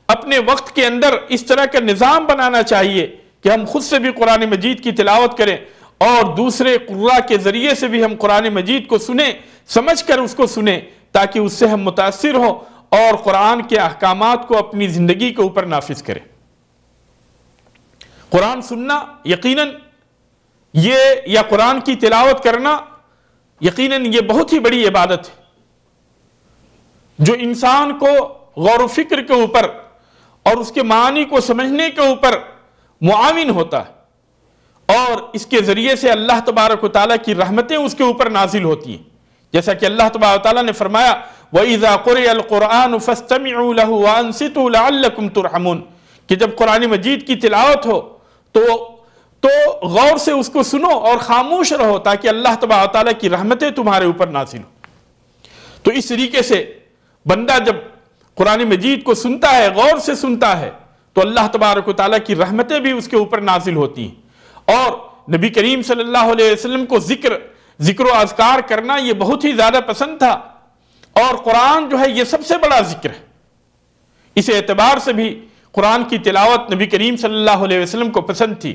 اپنے وقت کے اندر اس طرح کا نظام بنانا چاہیے کہ ہم خود سے بھی قرآن مجید کی تلاوت کریں، اور دوسرے قراء کے ذریعے سے بھی ہم قرآن مجید کو سنیں، سمجھ کر اس کو سنیں، تاکہ اس سے ہم متاثر ہوں اور قرآن کے احکامات کو اپنی زندگی کے اوپر نافذ کریں۔ قرآن سننا یقیناً یا قرآن کی تلاوت کرنا یقیناً یہ بہت ہی بڑی عبادت ہے، جو انسان کو غور و فکر کے اوپر اور اس کے معانی کو سمجھنے کے اوپر معاون ہوتا ہے، اور اس کے ذریعے سے اللہ تبارک و تعالیٰ کی رحمتیں اس کے اوپر نازل ہوتی ہیں، جیسا کہ اللہ تبارک و تعالیٰ نے فرمایا وَإِذَا قُرِئَ الْقُرْآنُ فَاسْتَمِعُوا لَهُ وَأَنصِتُوا لَعَلَّكُمْ تُرْحَمُونَ، کہ جب قرآن مجید کی تلاوت ہو تو غور سے اس کو سنو اور خاموش رہو، تاکہ اللہ تبارک و تعالیٰ کی رحمتیں تمہارے اوپر نازل ہوں۔ تو اس طریقے سے بندہ جب قرآن مجید کو سنتا ہے، غور سے سنتا ہے، تو اللہ تبارک و تعالیٰ کی رحمتیں بھی اس کے اوپر نازل ہوتی ہیں۔ اور نبی کریم صلی اللہ علیہ وسلم کو ذکر و اذکار کرنا یہ بہت ہی زیادہ پسند تھا، اور قرآن جو ہے یہ سب سے بڑا ذکر ہے۔ اس اعتبار سے بھی قرآن کی تلاوت نبی کریم صلی اللہ علیہ وسلم کو پسند تھی،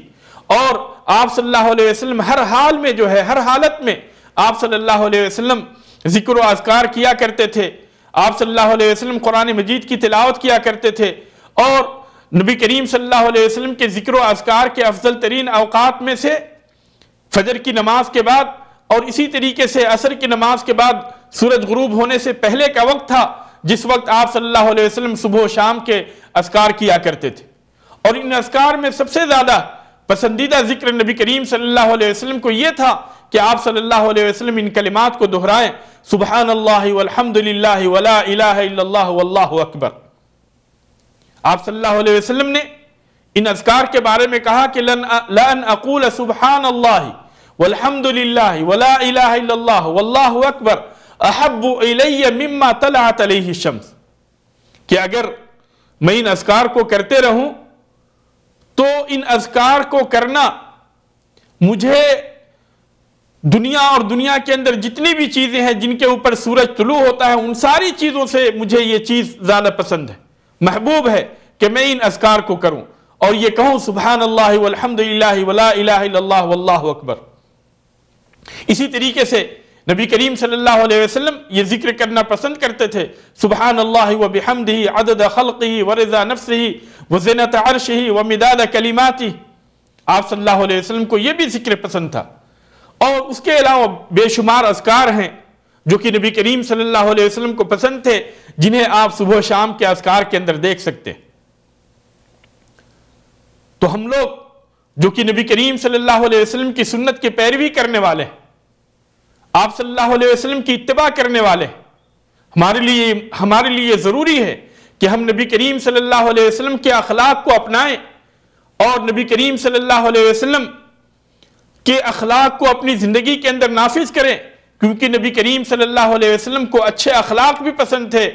اور آپ صلی اللہ علیہ وسلم ہر حال میں جو ہے، ہر حالت میں آپ صلی اللہ علیہ وسلم ذکر و اذکار کیا کرتے تھے، آپ صلی اللہ علیہ وسلم قرآن مجید کی تلاوت کیا کرتے تھے، اور نبی کریم صلی اللہ علیہ وسلم کے ذکر و اذکار کے افضل ترین اوقات میں سے فجر کی نماز کے بعد، اور اسی طریقے سے عصر کی نماز کے بعد سورج غروب ہونے سے پہلے کا وقت تھا، جس وقت آپ صلی اللہ علیہ وسلم صبح و شام کے اذکار کیا کرتے تھے۔ اور ان اذکار میں سب سے زیادہ پسندیدہ ذکر نبی کریم صلی اللہ علیہ وسلم کو یہ تھا کہ آپ صلی اللہ علیہ وسلم ان کلمات کو دہرائیں، سبحان اللہ والحمد للہ ولا الہ الا اللہ واللہ اکبر۔ آپ صلی اللہ علیہ وسلم نے ان اذکار کے بارے میں کہا کہ لَأَنْ أَقُولَ سُبْحَانَ اللَّهِ وَالْحَمْدُ لِلَّهِ وَلَا إِلَهَ إِلَّا اللَّهُ وَاللَّهُ أَكْبَرُ أَحَبُّ إِلَيَّ مِمَّا طَلَعَتْ عَلَيْهِ الشَّمْسُ، کہ اگر میں ان اذکار کو کرتے رہوں تو ان اذکار کو کرنا مجھے دنیا اور دنیا کے اندر جتنی بھی چیزیں ہیں جن کے اوپر سورج طلوع ہوتا ہے ان ساری چیزوں سے مجھے یہ چیز زیادہ پسند ہے، محبوب ہے کہ میں ان اذکار کو کروں اور یہ کہوں سبحان اللہ والحمد للہ ولا الہ الا اللہ واللہ اکبر۔ اسی طریقے سے نبی کریم صلی اللہ علیہ وسلم یہ ذکر کرنا پسند کرتے تھے، سبحان اللہ وبحمدہ عدد خلقہ ورضا نفسہ وزنۃ عرشہ ومداد کلماتہ۔ آپ صلی اللہ علیہ وسلم کو یہ بھی ذکر پسند تھا، اور اس کے علاوہ بے شمار اذکار ہیں جو کہ نبی کریم صلی اللہ علیہ وسلم کو پسند تھے، جنہیں آپ صبح و شام کے اذکار کے اندر دیکھ سکتے ہیں۔ تو ہم لوگ جو کہ نبی کریم صلی اللہ علیہ وسلم کی سنت کی پیروی کرنے والے ہیں، آپ صلی اللہ علیہ وسلم کی اتباع کرنے والے ہیں، ہمارے لیے ضروری ہے کہ ہم نبی کریم صلی اللہ علیہ وسلم کے اخلاق کو اپنائیں اور نبی کریم صلی اللہ علیہ وسلم کے اخلاق کو اپنی زندگی کے اندر نافذ کریں، کیونکہ نبی کریم صلی اللہ علیہ وسلم کو اچھے اخلاق بھی پسند تھے،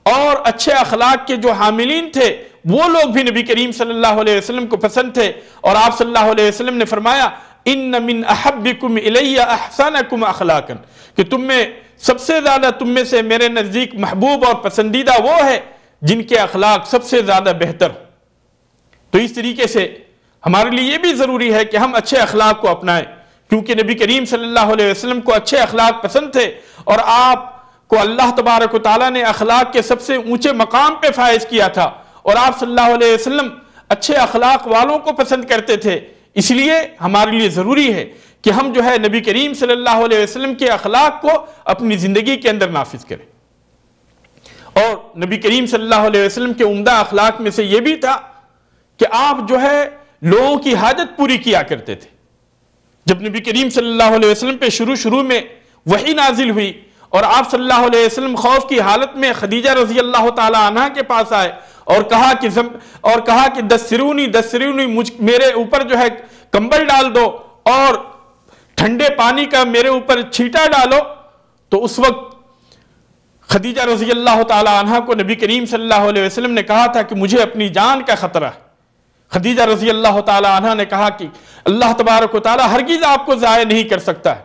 اور اچھے اخلاق کے جو حاملین تھے وہ لوگ بھی نبی کریم صلی اللہ علیہ وسلم کو پسند تھے، اور آپ صلی اللہ علیہ وسلم نے فرمایا ان من احبکم الی احسنکم اخلاقا، کہ تم میں سب سے زیادہ تم میں سے میرے نزدیک محبوب اور پسندیدہ وہ ہے جن کے اخلاق سب سے زیادہ بہتر ہو۔ تو اس طریقے سے ہمارے لیے یہ بھی ضروری ہے کہ ہم اچھے اخلاق کو اپنائیں، کیونکہ نبی کریم صلی اللہ علیہ وسلم کو اچھے اخلاق پسند تھے، اور آپ کو اللہ تبارک و تعالیٰ نے اخلاق کے سب سے اونچے مقام پہ فائز کیا تھا، اور آپ صلی اللہ علیہ وسلم اچھے اخلاق والوں کو پسند کرتے تھے۔ اس لیے ہمارے لیے ضروری ہے کہ ہم جو ہے نبی کریم صلی اللہ علیہ وسلم کے اخلاق کو اپنی زندگی کے اندر نافذ کریں۔ اور نبی کریم صلی اللہ علیہ وسلم کے عمدہ اخلاق میں سے یہ بھی تھا کہ آپ جو ہے لوگوں کی حاجت پوری کیا کرتے تھے۔ جب نبی کریم صلی اللہ علیہ وسلم پہ شروع میں وحی نازل ہوئی اور آپ صلی اللہ علیہ وسلم خوف کی حالت میں خدیجہ رضی اللہ تعالی عنہ کے پاس آئے اور کہا کہ دسرونی میرے اوپر جو ہے کمبل ڈال دو اور ٹھنڈے پانی کا میرے اوپر چھیٹا ڈالو، تو اس وقت خدیجہ رضی اللہ تعالی عنہ کو نبی کریم صلی اللہ علیہ وسلم نے کہا تھا کہ مجھے اپنی جان کا خطرہ ہے۔ خدیجہ رضی اللہ تعالی عنہ نے کہا کہ اللہ تبارک و تعالی ہرگز آپ کو ضائع نہیں کر سکتا ہے،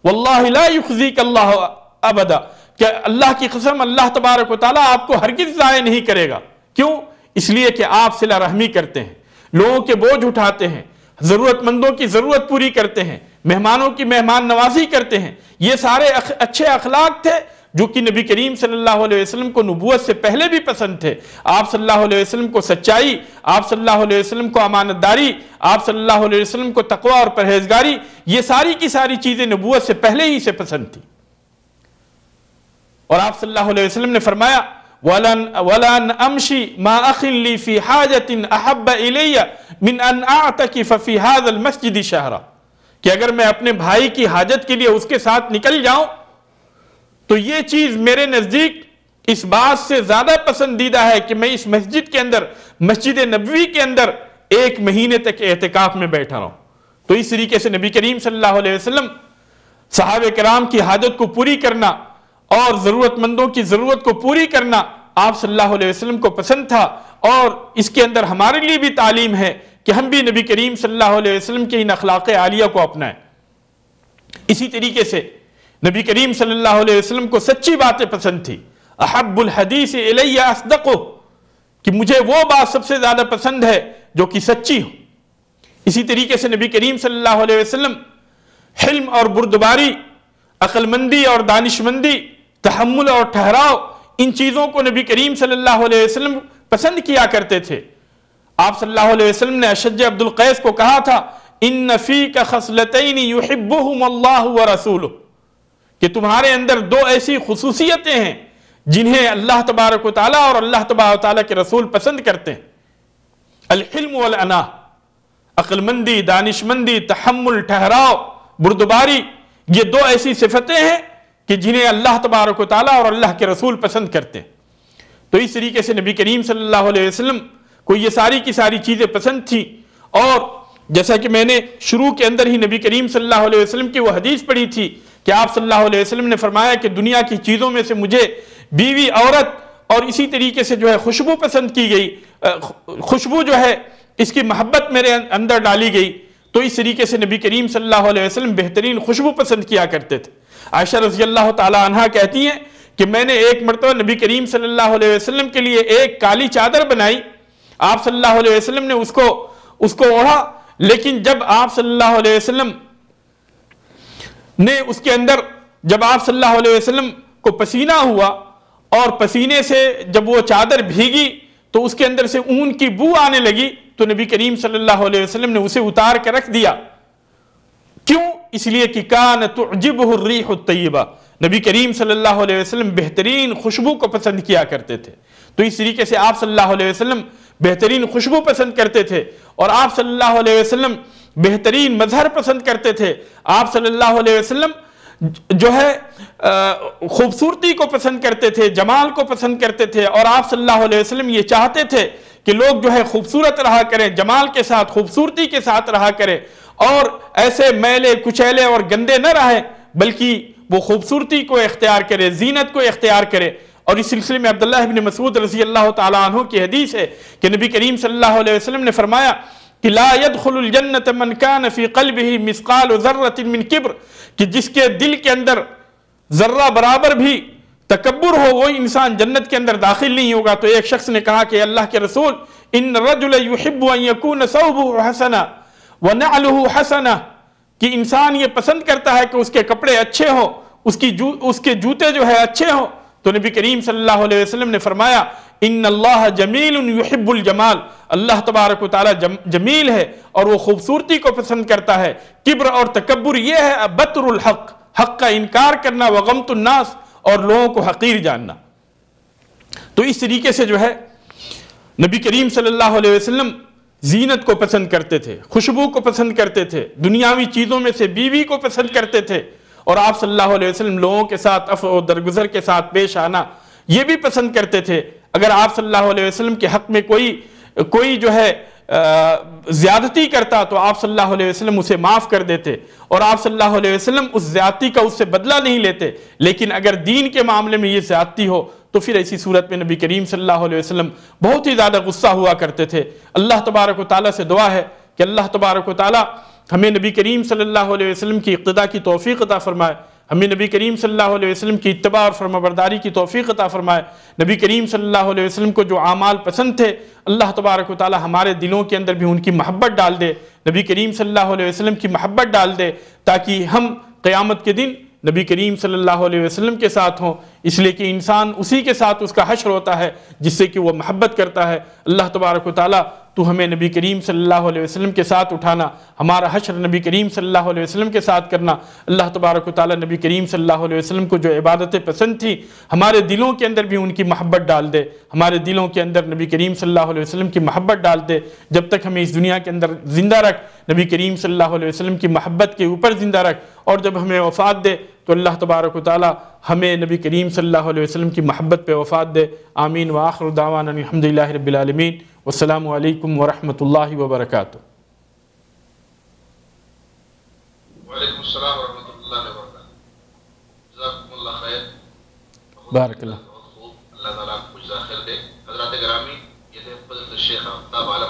واللہ لا یخزیک اللہ ابدا، کہ اللہ کی قسم اللہ تبارک و تعالی آپ کو ہرگز ضائع نہیں کرے گا۔ کیوں؟ اس لیے کہ آپ صلہ رحمی کرتے ہیں، لوگوں کے بوجھ اٹھاتے ہیں، ضرورت مندوں کی ضرورت پوری کرتے ہیں، مہمانوں کی مہمان نوازی کرتے ہیں۔ یہ سارے اچھے اخلاق تھے جو کہ نبی کریم صلی اللہ علیہ وسلم کو نبوت سے پہلے بھی پسند تھے۔ آپ صلی اللہ علیہ وسلم کو سچائی، آپ صلی اللہ علیہ وسلم کو امانت داری، آپ صلی اللہ علیہ وسلم کو تقوی اور پرہیزگاری، یہ ساری کی ساری چیزیں نبوت سے پہلے ہی سے پسند تھی۔ اور آپ صلی اللہ علیہ وسلم نے فرمایا وَلَنْ أَمْشِ مَا أَخٍ لِّي فِي حَاجَةٍ أَحَبَّ إِلَيَّ مِنْ أَنْ أَعْتَكِفَ فِي هَذَا الْمَسْجِدِ شَهْرًا، کہ اگر میں اپنے بھائی کی حاجت کے لیے اس کے ساتھ نکل جاؤں تو یہ چیز میرے نزدیک اس بات سے زیادہ پسندیدہ ہے کہ میں اس مسجد کے اندر، مسجد نبوی کے اندر 1 مہینے تک اعتکاف میں بیٹھا رہوں۔ تو اس طریقے سے نبی کریم صلی اللہ علیہ وسلم صحابہ کرام کی حاجت کو پوری کرنا اور ضرورت مندوں کی ضرورت کو پوری کرنا آپ صلی اللہ علیہ وسلم کو پسند تھا، اور اس کے اندر ہمارے لیے بھی تعلیم ہے کہ ہم بھی نبی کریم صلی اللہ علیہ وسلم کے ان اخلاق عالیہ کو اپنائیں۔ اسی طریقے سے نبی کریم صلی اللہ علیہ وسلم کو سچی باتیں پسند تھی، احب الحدیث الی اصدقہ، کہ مجھے وہ بات سب سے زیادہ پسند ہے جو کہ سچی ہو۔ اسی طریقے سے نبی کریم صلی اللہ علیہ وسلم حلم اور بردباری، عقل مندی اور دانش مندی، تحمل اور ٹھہراؤ، ان چیزوں کو نبی کریم صلی اللہ علیہ وسلم پسند کیا کرتے تھے۔ آپ صلی اللہ علیہ وسلم نے اشج عبد القیس کو کہا تھا ان فیک خصلتین یحبہم اللہ ورسولہ، کہ تمہارے اندر 2 ایسی خصوصیتیں ہیں جنہیں اللہ تبارک و تعالیٰ اور اللہ تبارک و تعالیٰ کے رسول پسند کرتے ہیں، الحلم والاناہ، عقل مندی، دانش مندی، تحمل، ٹھہراؤ، بردباری، یہ 2 ایسی صفتیں ہیں کہ جنہیں اللہ تبارک و تعالیٰ اور اللہ کے رسول پسند کرتے ہیں۔ تو اس طریقے سے نبی کریم صلی اللہ علیہ وسلم کو یہ ساری کی ساری چیزیں پسند تھیں، اور جیسا کہ میں نے شروع کے اندر ہی نبی کریم صلی اللہ علیہ وسلم کی وہ حدیث پڑھی تھی کہ آپ صلی اللہ علیہ وسلم نے فرمایا کہ دنیا کی چیزوں میں سے مجھے بیوی، عورت اور اسی طریقے سے جو ہے خوشبو پسند کی گئی۔ خوشبو جو ہے اس کی محبت میرے اندر ڈالی گئی، تو اس طریقے سے نبی کریم صلی اللہ علیہ وسلم بہترین خوشبو پسند کیا کرتے تھے۔ عائشہ رضی اللہ تعالی عنہا کہتی ہیں کہ میں نے ایک مرتبہ نبی کریم صلی اللہ علیہ وسلم کے لیے ایک کالی چادر بنائی، آپ صلی اللہ علیہ وسلم نے اس کو اوڑھا، لیکن جب آپ صلی اللہ علیہ وسلم نے اس کے اندر، جب آپ صلی اللہ علیہ وسلم کو پسینہ ہوا اور پسینے سے جب وہ چادر بھیگی تو اس کے اندر سے اون کی بو آنے لگی، تو نبی کریم صلی اللہ علیہ وسلم نے اسے اتار کر رکھ دیا۔ کیوں؟ اس لیے کہ کان تعجبہ الریح الطیبہ، نبی کریم صلی اللہ علیہ وسلم بہترین خوشبو کو پسند کیا کرتے تھے۔ تو اس طریقے سے آپ صلی اللہ علیہ وسلم بہترین خوشبو پسند کرتے تھے، اور آپ صلی اللہ علیہ وسلم بہترین مظہر پسند کرتے تھے۔ آپ صلی اللہ علیہ وسلم جو ہے خوبصورتی کو پسند کرتے تھے، جمال کو پسند کرتے تھے، اور آپ صلی اللہ علیہ وسلم یہ چاہتے تھے کہ لوگ جو ہے خوبصورت رہا کریں، جمال کے ساتھ، خوبصورتی کے ساتھ رہا کریں، اور ایسے میلے کچیلے اور گندے نہ رہیں، بلکہ وہ خوبصورتی کو اختیار کرے، زینت کو اختیار کرے۔ اور اس سلسلے میں عبداللہ ابن مسعود رضی اللہ تعالیٰ عنہ کی حدیث ہے کہ نبی کریم صلی اللہ علیہ وسلم نے فرمایا کہ لا يدخل الجنت من كان في قلبه مثقال ذرة من کبر، کہ جس کے دل کے اندر ذرہ برابر بھی تکبر ہو، وہ انسان جنت کے اندر داخل نہیں ہوگا۔ تو ایک شخص نے کہا کہ اللہ کے رسول، ان الرجل يحب ان يكون ثوبه حسنا ونعله حسنا، کہ انسان یہ پسند کرتا ہے کہ اس کے کپڑے اچھے ہوں، اس کے جوتے جو ہے اچھے ہوں۔ تو نبی کریم صلی اللہ علیہ وسلم نے فرمایا ان اللہ جمیل یحب الجمال، اللہ تبارک و تعالی جمیل ہے اور وہ خوبصورتی کو پسند کرتا ہے۔ کبر اور تکبر یہ ہے بطر الحق، حق کا انکار کرنا، وغمت الناس، اور لوگوں کو حقیر جاننا۔ تو اس طریقے سے جو ہے نبی کریم صلی اللہ علیہ وسلم زینت کو پسند کرتے تھے، خوشبو کو پسند کرتے تھے، دنیاوی چیزوں میں سے بیوی کو پسند کرتے تھے، اور آپ صلی اللہ علیہ وسلم لوگوں کے ساتھ عفو و درگزر کے ساتھ پیش آنا یہ بھی پسند کرتے تھے۔ اگر آپ صلی اللہ علیہ وسلم کے حق میں کوئی جو ہے زیادتی کرتا تو آپ صلی اللہ علیہ وسلم اسے معاف کر دیتے، اور آپ صلی اللہ علیہ وسلم اس زیادتی کا اس سے بدلہ نہیں لیتے۔ لیکن اگر دین کے معاملے میں یہ زیادتی ہو تو پھر ایسی صورت میں نبی کریم صلی اللہ علیہ وسلم بہت ہی زیادہ غصہ ہوا کرتے تھے۔ اللہ تبارک و تعالیٰ سے دعا ہے کہ اللہ تبارک و تعالیٰ ہمیں نبی کریم صلی اللہ علیہ وسلم کی اقتداء کی توفیق عطا فرمائے، ہمیں نبی کریم صلی اللہ علیہ وسلم کی اتباع اور فرمانبرداری کی توفیق عطا فرمائے۔ نبی کریم صلی اللہ علیہ وسلم کو جو اعمال پسند تھے، اللہ تبارک و تعالی ہمارے دلوں کے اندر بھی ان کی محبت ڈال دے، نبی کریم صلی اللہ علیہ وسلم کی محبت ڈال دے، تاکہ ہم قیامت کے دن نبی کریم صلی اللہ علیہ وسلم کے ساتھ ہوں، اس لیے کہ انسان اسی کے ساتھ اس کا حشر ہوتا ہے جس سے کہ وہ محبت کرتا ہے۔ اللہ تبارک و تعالی تو ہمیں نبی کریم صلی اللہ علیہ وسلم کے ساتھ اٹھانا، ہمارا حشر نبی کریم صلی اللہ علیہ وسلم کے ساتھ کرنا۔ اللہ تبارک و تعالی نبی کریم صلی اللہ علیہ وسلم کو جو عبادتیں پسند تھی ہمارے دلوں کے اندر بھی ان کی محبت ڈال دے، ہمارے دلوں کے اندر نبی کریم صلی اللہ علیہ وسلم کی محبت ڈال دے۔ جب تک ہمیں اس دنیا کے اندر زندہ رکھ، نبی کریم صلی اللہ علیہ وسلم کی محبت کے اوپر زندہ رکھ، اور جب ہمیں وفات دے تو اللہ تبارک و تعالی ہمیں نبی کریم صلی اللہ علیہ وسلم کی محبت پہ وفات دے۔ آمین وآخر دعوانا الحمدللہ رب العالمین، والسلام علیکم ورحمۃ اللہ وبرکاتہ۔ وعلیکم السلام ورحمۃ اللہ وبرکاتہ۔ جزاکم اللہ خیر۔ بارک اللہ۔ اللہ تعالیٰ آپ کو جزا خیر دے۔ حضرات گرامی، یہ تھے فضیلت الشیخ آفتاب عالم